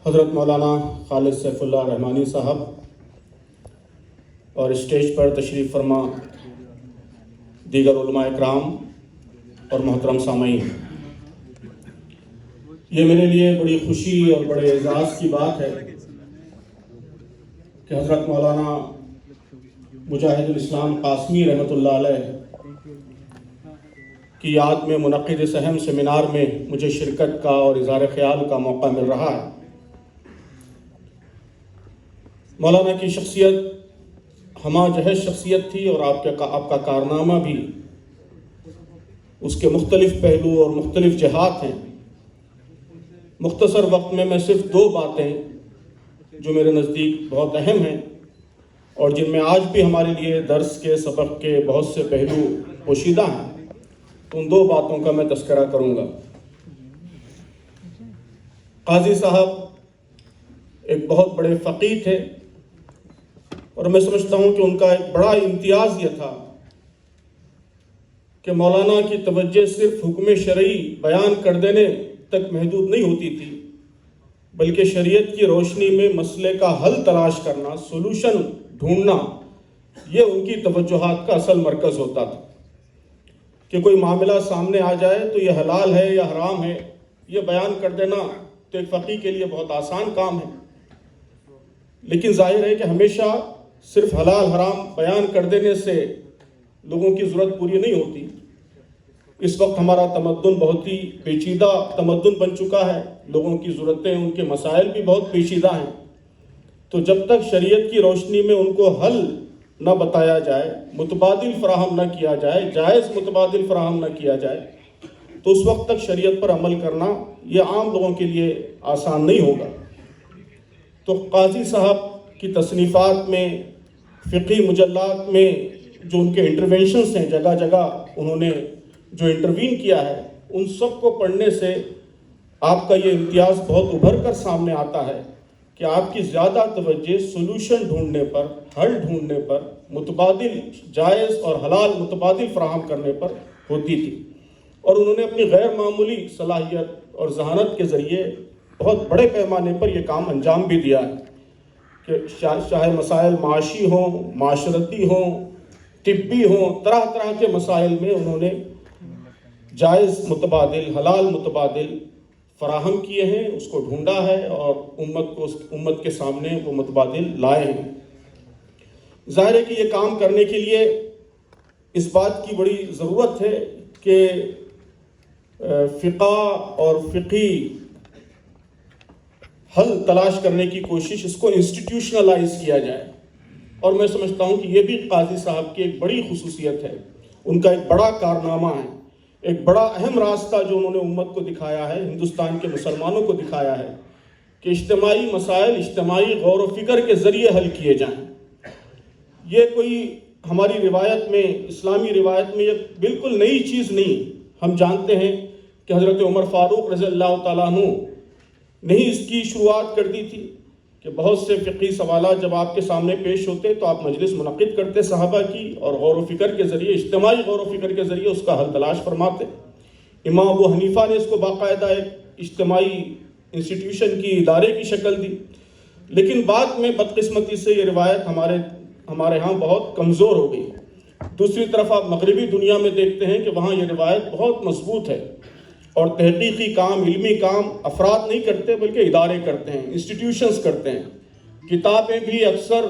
حضرت مولانا خالد سیف اللہ رحمانی صاحب اور اسٹیج پر تشریف فرما دیگر علماء اکرام اور محترم سامعین، یہ میرے لیے بڑی خوشی اور بڑے اعزاز کی بات ہے کہ حضرت مولانا مجاہد الاسلام قاسمی رحمۃ اللہ علیہ کی یاد میں منعقد اس اہم سیمینار میں مجھے شرکت کا اور اظہار خیال کا موقع مل رہا ہے۔ مولانا کی شخصیت ہمہ جہت شخصیت تھی اور آپ کا کارنامہ بھی اس کے مختلف پہلو اور مختلف جہات ہیں۔ مختصر وقت میں صرف 2 باتیں جو میرے نزدیک بہت اہم ہیں اور جن میں آج بھی ہمارے لیے درس کے سبق کے بہت سے پہلو پوشیدہ ہیں، ان 2 باتوں کا میں تذکرہ کروں گا۔ قاضی صاحب ایک بہت بڑے فقیہ تھے اور میں سمجھتا ہوں کہ ان کا ایک بڑا امتیاز یہ تھا کہ مولانا کی توجہ صرف حکم شرعی بیان کر دینے تک محدود نہیں ہوتی تھی، بلکہ شریعت کی روشنی میں مسئلے کا حل تلاش کرنا، سولوشن ڈھونڈنا، یہ ان کی توجہات کا اصل مرکز ہوتا تھا۔ کہ کوئی معاملہ سامنے آ جائے تو یہ حلال ہے یا حرام ہے، یہ بیان کر دینا تو ایک فقیہ کے لیے بہت آسان کام ہے، لیکن ظاہر ہے کہ ہمیشہ صرف حلال حرام بیان کر دینے سے لوگوں کی ضرورت پوری نہیں ہوتی۔ اس وقت ہمارا تمدن بہت ہی پیچیدہ تمدن بن چکا ہے، لوگوں کی ضرورتیں، ان کے مسائل بھی بہت پیچیدہ ہیں، تو جب تک شریعت کی روشنی میں ان کو حل نہ بتایا جائے، متبادل فراہم نہ کیا جائے، جائز متبادل فراہم نہ کیا جائے، تو اس وقت تک شریعت پر عمل کرنا یہ عام لوگوں کے لیے آسان نہیں ہوگا۔ تو قاضی صاحب کی تصنیفات میں، فقہی مجلات میں جو ان کے انٹرونشنز ہیں، جگہ جگہ انہوں نے جو انٹروین کیا ہے، ان سب کو پڑھنے سے آپ کا یہ امتیاز بہت ابھر کر سامنے آتا ہے کہ آپ کی زیادہ توجہ سولوشن ڈھونڈنے پر، حل ڈھونڈنے پر، متبادل جائز اور حلال متبادل فراہم کرنے پر ہوتی تھی، اور انہوں نے اپنی غیر معمولی صلاحیت اور ذہانت کے ذریعے بہت بڑے پیمانے پر یہ کام انجام بھی دیا ہے کہ چاہے مسائل معاشی ہوں، معاشرتی ہوں، طبی ہوں، طرح طرح کے مسائل میں انہوں نے جائز متبادل، حلال متبادل فراہم کیے ہیں، اس کو ڈھونڈا ہے اور امت کے سامنے وہ متبادل لائے ہیں۔ ظاہر ہے کہ یہ کام کرنے کے لیے اس بات کی بڑی ضرورت ہے کہ فقہ اور فقہی حل تلاش کرنے کی کوشش، اس کو انسٹیٹیوشنلائز کیا جائے، اور میں سمجھتا ہوں کہ یہ بھی قاضی صاحب کی ایک بڑی خصوصیت ہے، ان کا ایک بڑا کارنامہ ہے، ایک بڑا اہم راستہ جو انہوں نے امت کو دکھایا ہے، ہندوستان کے مسلمانوں کو دکھایا ہے کہ اجتماعی مسائل اجتماعی غور و فکر کے ذریعے حل کیے جائیں۔ یہ کوئی ہماری روایت میں، اسلامی روایت میں یہ بالکل نئی چیز نہیں۔ ہم جانتے ہیں کہ حضرت عمر فاروق رضی اللہ تعالیٰ عنہ نے ہی اس کی شروعات کر دی تھی کہ بہت سے فقہی سوالات جب آپ کے سامنے پیش ہوتے تو آپ مجلس منعقد کرتے صحابہ کی، اور غور و فکر کے ذریعے، اجتماعی غور و فکر کے ذریعے اس کا حل تلاش فرماتے۔ امام ابو حنیفہ نے اس کو باقاعدہ ایک اجتماعی انسٹیٹیوشن کی، ادارے کی شکل دی، لیکن بعد میں بدقسمتی سے یہ روایت ہمارے ہاں بہت کمزور ہو گئی۔ دوسری طرف آپ مغربی دنیا میں دیکھتے ہیں کہ وہاں یہ روایت بہت مضبوط ہے، اور تحقیقی کام، علمی کام افراد نہیں کرتے بلکہ ادارے کرتے ہیں، انسٹیٹیوشنز کرتے ہیں۔ کتابیں بھی اکثر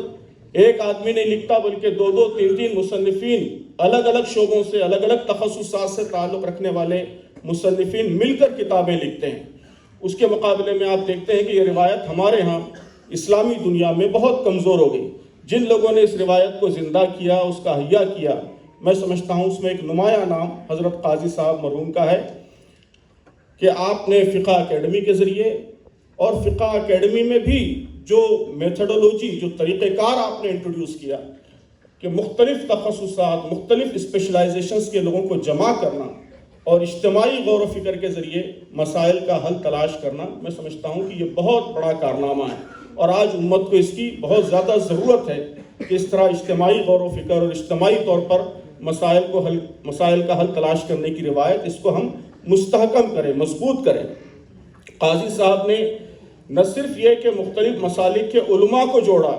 ایک آدمی نہیں لکھتا بلکہ 2 3 مصنفین، الگ الگ شعبوں سے، الگ الگ تخصصات سے تعلق رکھنے والے مصنفین مل کر کتابیں لکھتے ہیں۔ اس کے مقابلے میں آپ دیکھتے ہیں کہ یہ روایت ہمارے ہاں اسلامی دنیا میں بہت کمزور ہو گئی۔ جن لوگوں نے اس روایت کو زندہ کیا، اس کا احیاء کیا، میں سمجھتا ہوں اس میں ایک نمایاں نام حضرت قاضی صاحب مرحوم کا ہے کہ آپ نے فقہ اکیڈمی کے ذریعے، اور فقہ اکیڈمی میں بھی جو میتھڈولوجی، جو طریقہ کار آپ نے انٹروڈیوس کیا کہ مختلف تخصصات، مختلف اسپیشلائزیشنز کے لوگوں کو جمع کرنا اور اجتماعی غور و فکر کے ذریعے مسائل کا حل تلاش کرنا، میں سمجھتا ہوں کہ یہ بہت بڑا کارنامہ ہے، اور آج امت کو اس کی بہت زیادہ ضرورت ہے کہ اس طرح اجتماعی غور و فکر اور اجتماعی طور پر مسائل کا حل تلاش کرنے کی روایت، اس کو ہم مستحکم کریں، مضبوط کریں۔ قاضی صاحب نے نہ صرف یہ کہ مختلف مسالک کے علماء کو جوڑا،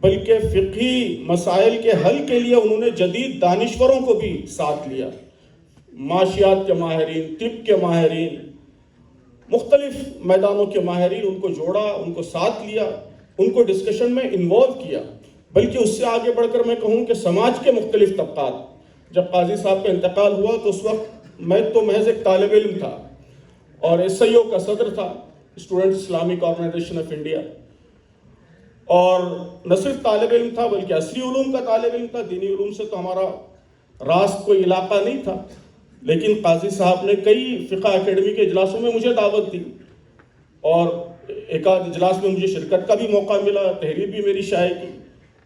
بلکہ فقہی مسائل کے حل کے لیے انہوں نے جدید دانشوروں کو بھی ساتھ لیا، معاشیات کے ماہرین، طب کے ماہرین، مختلف میدانوں کے ماہرین، ان کو جوڑا، ان کو ساتھ لیا، ان کو ڈسکشن میں انوالو کیا۔ بلکہ اس سے آگے بڑھ کر میں کہوں کہ سماج کے مختلف طبقات، جب قاضی صاحب کا انتقال ہوا تو اس وقت میں تو محض ایک طالب علم تھا اور ایس آئی او کا صدر تھا، student Islamic organisation of India, اور نہ صرف طالب علم تھا بلکہ عصری علوم کا طالب علم تھا، دینی علوم سے تو ہمارا راست کوئی علاقہ نہیں تھا۔ لیکن قاضی صاحب نے کئی فقہ اکیڈمی کے اجلاسوں میں مجھے دعوت دی اور ایک آدھ اجلاس میں مجھے شرکت کا بھی موقع ملا، تحریر بھی میری شائع کی۔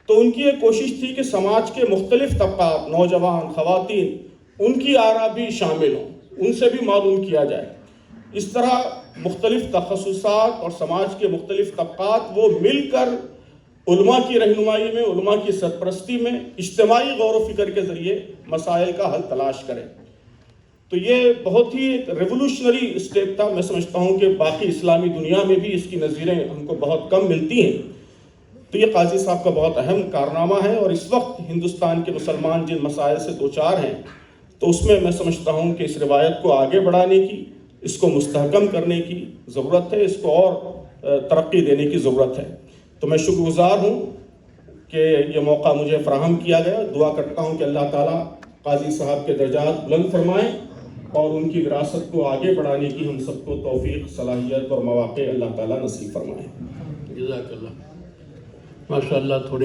تو ان کی یہ کوشش تھی کہ سماج کے مختلف طبقات، نوجوان، خواتین، ان کی آراء بھی شامل ہوں، ان سے بھی معلوم کیا جائے۔ اس طرح مختلف تخصصات اور سماج کے مختلف طبقات وہ مل کر علماء کی رہنمائی میں، علماء کی سرپرستی میں اجتماعی غور و فکر کے ذریعے مسائل کا حل تلاش کریں۔ تو یہ بہت ہی ایک ریولوشنری اسٹیپ تھا۔ میں سمجھتا ہوں کہ باقی اسلامی دنیا میں بھی اس کی نظیریں ہم کو بہت کم ملتی ہیں۔ تو یہ قاضی صاحب کا بہت اہم کارنامہ ہے، اور اس وقت ہندوستان کے مسلمان جن مسائل سے دوچار ہیں تو اس میں سمجھتا ہوں کہ اس روایت کو آگے بڑھانے کی، اس کو مستحکم کرنے کی ضرورت ہے، اس کو اور ترقی دینے کی ضرورت ہے۔ تو میں شکر گزار ہوں کہ یہ موقع مجھے فراہم کیا گیا۔ دعا کرتا ہوں کہ اللہ تعالیٰ قاضی صاحب کے درجات بلند فرمائیں اور ان کی وراثت کو آگے بڑھانے کی ہم سب کو توفیق، صلاحیت اور مواقع اللہ تعالیٰ نصیب فرمائیں۔ جزاک اللہ، ماشاء اللہ۔ تھوڑے